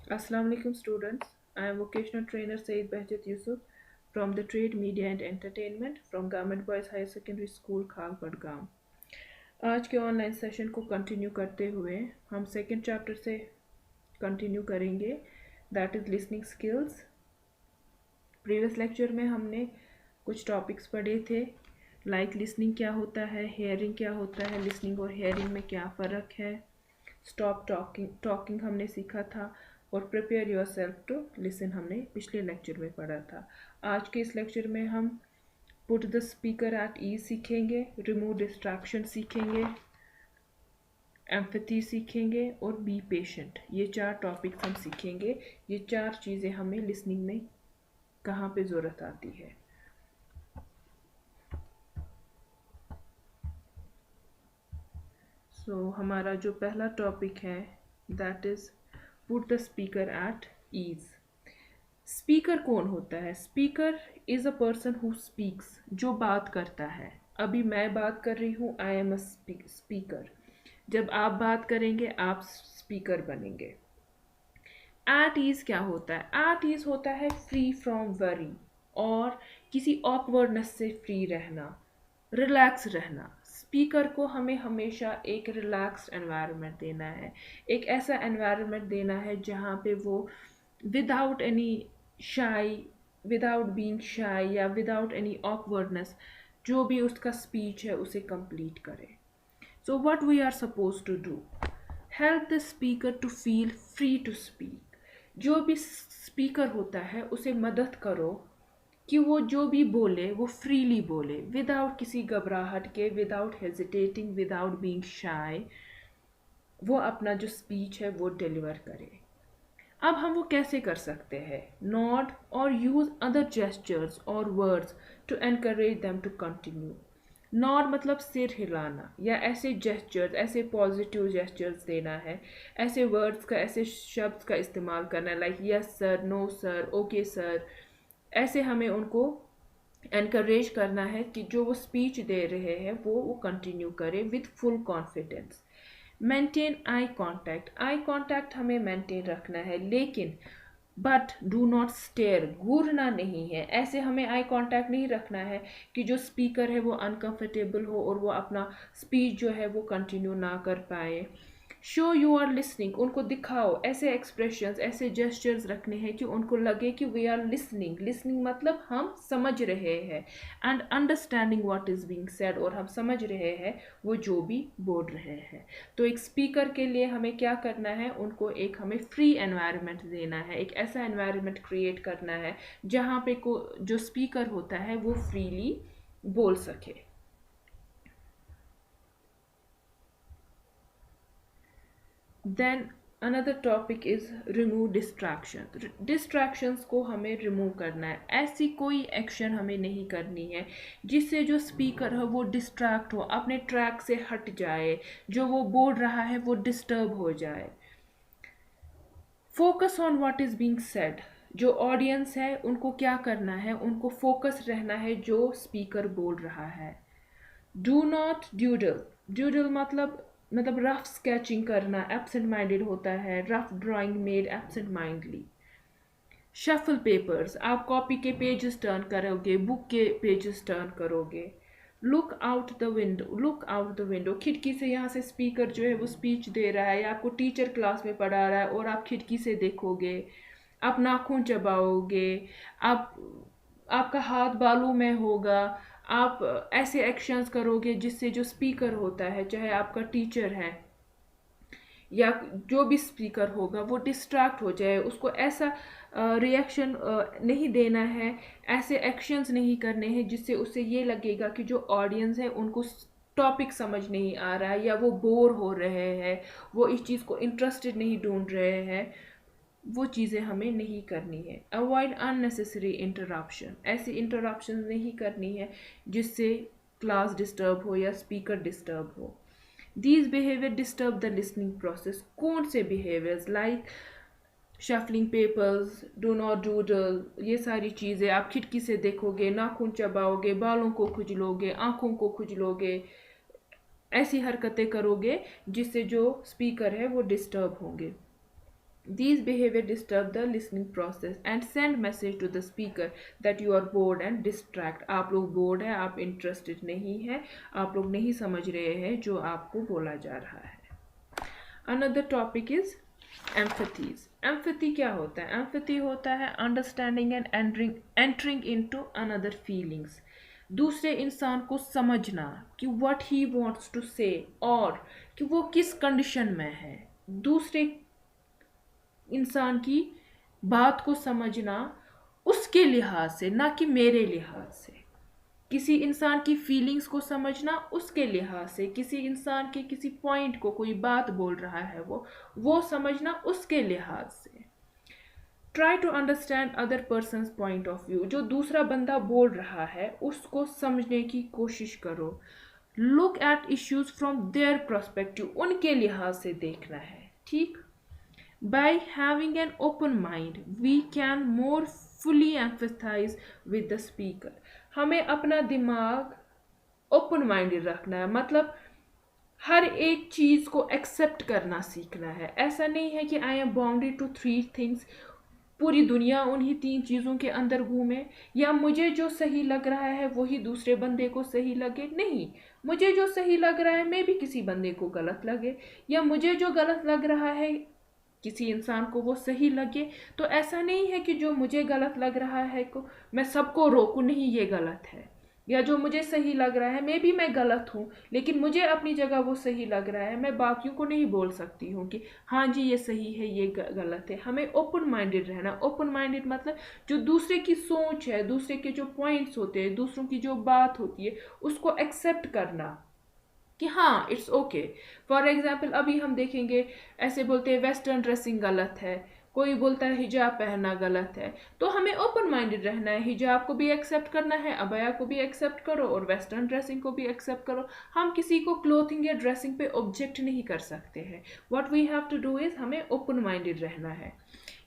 Assalamu alaikum students. I am vocational trainer Saeed Behjat Yusuf from the Trade Media and Entertainment from Government Boys Higher Secondary School खाल बडगाम। आज के online session को continue करते हुए हम second chapter से continue करेंगे, that is listening skills. Previous lecture में हमने कुछ टॉपिक्स पढ़े थे, लाइक लिसनिंग क्या होता है, हेयरिंग क्या होता है, लिसनिंग और हेयरिंग में क्या फ़र्क है, स्टॉप टॉकिंग टॉकिंग हमने सीखा था, और prepare yourself to listen हमने पिछले लेक्चर में पढ़ा था। आज के इस लेक्चर में हम put the speaker at ease सीखेंगे, रिमूव डिस्ट्रैक्शन सीखेंगे, एम्पैथी सीखेंगे और बी पेशेंट। ये चार टॉपिक्स हम सीखेंगे। ये चार चीज़ें हमें लिसनिंग में कहाँ पे ज़रूरत आती है। हमारा जो पहला टॉपिक है that is put the speaker at ease. Speaker कौन होता है? Speaker is a person who speaks, जो बात करता है। अभी मैं बात कर रही हूँ, आई एम अ स्पीकर। जब आप बात करेंगे आप स्पीकर बनेंगे। एट ईज क्या होता है? एट ईज होता है फ्री फ्रॉम वरी, और किसी ऑकवर्डनेस से फ्री रहना, रिलैक्स रहना। स्पीकर को हमें हमेशा एक रिलैक्स्ड एनवायरनमेंट देना है, एक ऐसा एनवायरनमेंट देना है जहाँ पे वो विदाउट एनी शाई, विदाउट बीइंग शाई या विदाउट एनी ऑकवर्डनेस जो भी उसका स्पीच है उसे कंप्लीट करे। So what we are suppose to do, help the speaker to feel free to speak. जो भी स्पीकर होता है उसे मदद करो कि वो जो भी बोले वो फ्रीली बोले, विदाउट किसी घबराहट के, विदाउट हेजिटेटिंग, विदाउट बीइंग शाय, वो अपना जो स्पीच है वो डिलीवर करे। अब हम वो कैसे कर सकते हैं? नॉड और यूज अदर जेस्चर्स और words to encourage them to continue. Nod मतलब सिर हिलाना, या ऐसे जेस्चर्स, ऐसे पॉजिटिव जेस्चर्स देना है, ऐसे वर्ड्स का, ऐसे शब्द का इस्तेमाल करना है, like yes sir, no sir, okay sir. ऐसे हमें उनको एनकरेज करना है कि जो वो स्पीच दे रहे हैं वो कंटिन्यू करें with full confidence. Maintain eye contact. Eye contact हमें मेंटेन रखना है, लेकिन बट डू नॉट स्टेयर, घूरना नहीं है। ऐसे हमें आई कांटेक्ट नहीं रखना है कि जो स्पीकर है वो अनकंफर्टेबल हो और वो अपना स्पीच जो है वो कंटिन्यू ना कर पाए। शो यू आर लिसनिंग, उनको दिखाओ, ऐसे एक्सप्रेशंस, ऐसे जेस्चर्स रखने हैं कि उनको लगे कि वी आर लिसनिंग। लिसनिंग मतलब हम समझ रहे हैं, and understanding what is being said, और हम समझ रहे हैं वो जो भी बोल रहे हैं। तो एक स्पीकर के लिए हमें क्या करना है? उनको एक हमें फ्री एनवायरनमेंट देना है, एक ऐसा एनवायरनमेंट क्रिएट करना है जहाँ पे को जो स्पीकर होता है वो फ्रीली बोल सके। Then another topic is remove distraction. Distractions को हमें रिमूव करना है। ऐसी कोई एक्शन हमें नहीं करनी है जिससे जो स्पीकर है वो डिस्ट्रैक्ट हो, अपने ट्रैक से हट जाए, जो वो बोल रहा है वो डिस्टर्ब हो जाए। Focus on what is being said. जो ऑडियंस है उनको क्या करना है? उनको फोकस रहना है जो स्पीकर बोल रहा है। Do not ड्यूडल। ड्यूडल मतलब रफ स्केचिंग करना एब्सेंट माइंडेड होता है, rough drawing made absent माइंडली। Shuffle papers, आप कॉपी के पेजेस टर्न करोगे, बुक के पेजेस टर्न करोगे। Look out the window. Look out the window, खिड़की से, यहाँ से स्पीकर जो है वो स्पीच दे रहा है या आपको टीचर क्लास में पढ़ा रहा है और आप खिड़की से देखोगे, आप नाखून चबाओगे, आप आपका हाथ बालों में होगा, आप ऐसे एक्शंस करोगे जिससे जो स्पीकर होता है, चाहे आपका टीचर है या जो भी स्पीकर होगा, वो डिस्ट्रैक्ट हो जाए। उसको ऐसा रिएक्शन नहीं देना है, ऐसे एक्शंस नहीं करने हैं जिससे उसे ये लगेगा कि जो ऑडियंस है उनको टॉपिक समझ नहीं आ रहा है या वो बोर हो रहे हैं, वो इस चीज़ को इंटरेस्टेड नहीं ढूंढ रहे हैं। वो चीज़ें हमें नहीं करनी है। Avoid unnecessary interruption. ऐसी इंटरप्शन नहीं करनी है जिससे क्लास डिस्टर्ब हो या स्पीकर डिस्टर्ब हो। These behavior disturb the listening process. कौन से behaviors like shuffling papers, do not doodle, ये सारी चीज़ें, आप खिड़की से देखोगे, नाखून चबाओगे, बालों को खुजलोगे, आँखों को खुजलोगे, ऐसी हरकतें करोगे जिससे जो स्पीकर है वो डिस्टर्ब होंगे। These behavior disturb the listening process and send message to the speaker that you are bored and distract. आप लोग bored है, आप interested नहीं है, आप लोग नहीं समझ रहे हैं जो आपको बोला जा रहा है. Another topic is empathies. Empathy क्या होता है? Empathy होता है understanding and entering into another feelings. दूसरे इंसान को समझना कि what he wants to say और कि वो किस कंडीशन में है. दूसरे इंसान की बात को समझना उसके लिहाज से, ना कि मेरे लिहाज से. किसी इंसान की फीलिंग्स को समझना उसके लिहाज से, किसी इंसान के किसी पॉइंट को, कोई बात बोल रहा है वो समझना उसके लिहाज से. Try to understand other person's point of view. जो दूसरा बंदा बोल रहा है उसको समझने की कोशिश करो. Look at issues from their perspective. उनके लिहाज से देखना है. ठीक. By having an open mind, we can more fully empathize with the speaker. हमें अपना दिमाग ओपन माइंडेड रखना है, मतलब हर एक चीज़ को एक्सेप्ट करना सीखना है. ऐसा नहीं है कि I am bounded to 3 things, पूरी दुनिया उन्हीं 3 चीज़ों के अंदर घूमे, या मुझे जो सही लग रहा है वही दूसरे बंदे को सही लगे. नहीं, मुझे जो सही लग रहा है मे भी किसी बंदे को गलत लगे, या मुझे जो गलत लग रहा है किसी इंसान को वो सही लगे. तो ऐसा नहीं है कि जो मुझे गलत लग रहा है को मैं सबको रोकूं, नहीं ये गलत है. या जो मुझे सही लग रहा है मे भी मैं गलत हूँ, लेकिन मुझे अपनी जगह वो सही लग रहा है. मैं बाकियों को नहीं बोल सकती हूँ कि हाँ जी ये सही है ये गलत है. हमें ओपन माइंडेड रहना. ओपन माइंडेड मतलब जो दूसरे की सोच है, दूसरे के जो पॉइंट्स होते हैं, दूसरों की जो बात होती है उसको एक्सेप्ट करना कि हाँ इट्स ओके. फॉर एग्जाम्पल अभी हम देखेंगे, ऐसे बोलते हैं वेस्टर्न ड्रेसिंग गलत है, कोई बोलता है हिजाब पहनना गलत है. तो हमें ओपन माइंडेड रहना है. हिजाब को भी एक्सेप्ट करना है, अबाया को भी एक्सेप्ट करो और वेस्टर्न ड्रेसिंग को भी एक्सेप्ट करो. हम किसी को क्लोथिंग या ड्रेसिंग पे ऑब्जेक्ट नहीं कर सकते हैं. What we have to do is हमें ओपन माइंडेड रहना है.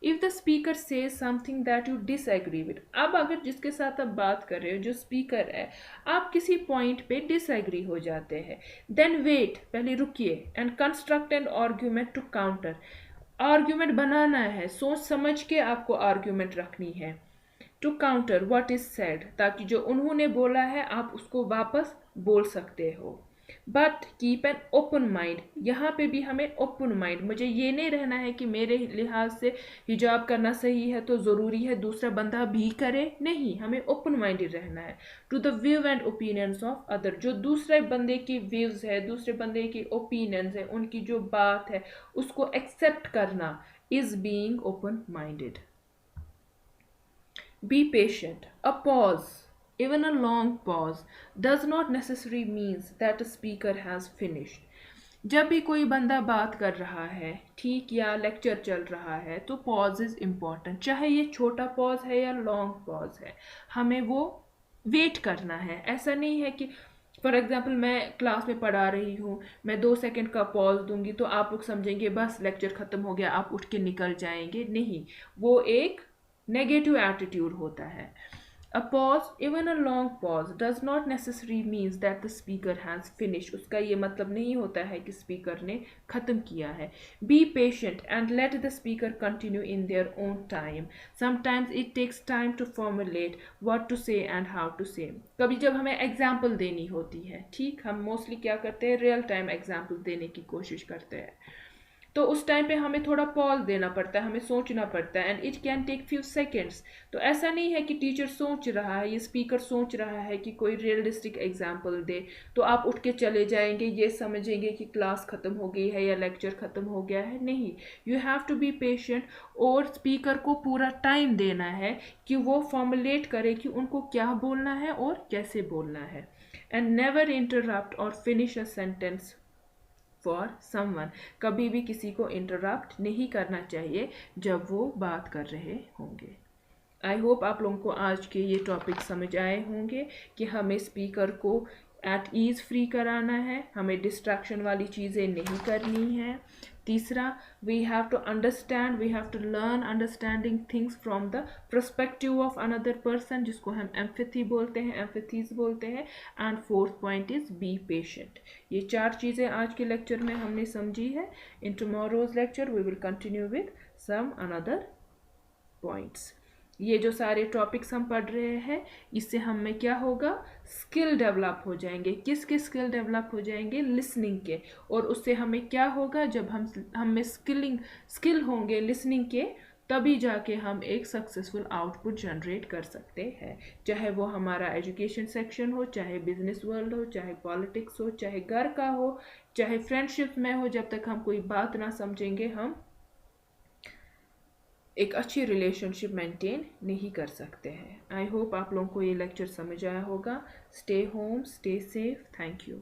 If the speaker says something that you disagree with. अब अगर जिसके साथ आप बात कर रहे हो जो स्पीकर है, आप किसी पॉइंट पे डिसएग्री हो जाते हैं, देन वेट, पहले रुकिए, and construct an argument to counter. Argument बनाना है, सोच समझ के आपको आर्ग्यूमेंट रखनी है. To counter what is said, ताकि जो उन्होंने बोला है आप उसको वापस बोल सकते हो. But keep an open mind. यहाँ पे भी हमें ओपन माइंड, मुझे ये नहीं रहना है कि मेरे लिहाज से हिजाब करना सही है तो ज़रूरी है दूसरा बंदा भी करे. नहीं, हमें ओपन माइंडेड रहना है. To the view and opinions of other. जो दूसरे बंदे की व्यूज है, दूसरे बंदे की ओपिनियंस है, उनकी जो बात है उसको एक्सेप्ट करना is being open minded. Be patient. A pause, even a long pause, does not necessarily means that a speaker has finished. जब भी कोई बंदा बात कर रहा है, ठीक, या लेक्चर चल रहा है, तो पॉज इज़ इम्पॉर्टेंट. चाहे ये छोटा पॉज है या लॉन्ग पॉज है, हमें वो वेट करना है. ऐसा नहीं है कि फॉर एग्जाम्पल मैं क्लास में पढ़ा रही हूँ, मैं 2 सेकंड का पॉज दूंगी तो आप लोग समझेंगे बस लेक्चर ख़त्म हो गया, आप उठ के निकल जाएंगे. नहीं, वो एक नेगेटिव एटीट्यूड होता है. A pause, even a long pause, does not necessarily means that the speaker has finished. उसका ये मतलब नहीं होता है कि स्पीकर ने ख़त्म किया है. Be patient and let the speaker continue in their own time. Sometimes it takes time to formulate what to say and how to say. कभी जब हमें एग्जाम्पल देनी होती है, ठीक, हम मोस्टली क्या करते हैं, रियल टाइम एग्जाम्पल देने की कोशिश करते हैं, तो उस टाइम पे हमें थोड़ा पॉज देना पड़ता है, हमें सोचना पड़ता है. And it can take few seconds. तो ऐसा नहीं है कि टीचर सोच रहा है, ये स्पीकर सोच रहा है कि कोई रियलिस्टिक एग्जाम्पल दे, तो आप उठ के चले जाएंगे, ये समझेंगे कि क्लास ख़त्म हो गई है या लेक्चर ख़त्म हो गया है. नहीं, you have to be patient और स्पीकर को पूरा टाइम देना है कि वो फॉर्मुलेट करे कि उनको क्या बोलना है और कैसे बोलना है. एंड नेवर इंटरप्ट और finish a sentence for someone. कभी भी किसी को इंटरप्ट नहीं करना चाहिए जब वो बात कर रहे होंगे. आई होप आप लोगों को आज के ये टॉपिक समझ आए होंगे कि हमें स्पीकर को एट ईज़ फ्री कराना है, हमें डिस्ट्रैक्शन वाली चीज़ें नहीं करनी है. तीसरा, we have to understand, we have to learn understanding things from the perspective of another person, जिसको हम एम्पैथी बोलते हैं, एम्पैथीज बोलते हैं. And fourth point is be patient. ये 4 चीज़ें आज के लेक्चर में हमने समझी है. In tomorrow's lecture we will continue with some another points. ये जो सारे टॉपिक्स हम पढ़ रहे हैं, इससे हमें क्या होगा, स्किल डेवलप हो जाएंगे। किसके स्किल डेवलप हो जाएंगे, लिसनिंग के। और उससे हमें क्या होगा, जब हम में स्किल होंगे लिसनिंग के, तभी जाके हम एक सक्सेसफुल आउटपुट जनरेट कर सकते हैं। चाहे वो हमारा एजुकेशन सेक्शन हो, चाहे बिजनेस वर्ल्ड हो, चाहे पॉलिटिक्स हो, चाहे घर का हो, चाहे फ्रेंडशिप में हो, जब तक हम कोई बात ना समझेंगे हम एक अच्छी रिलेशनशिप मेंटेन नहीं कर सकते हैं। आई होप आप लोगों को ये लेक्चर समझ आया होगा। Stay home, stay safe, thank you.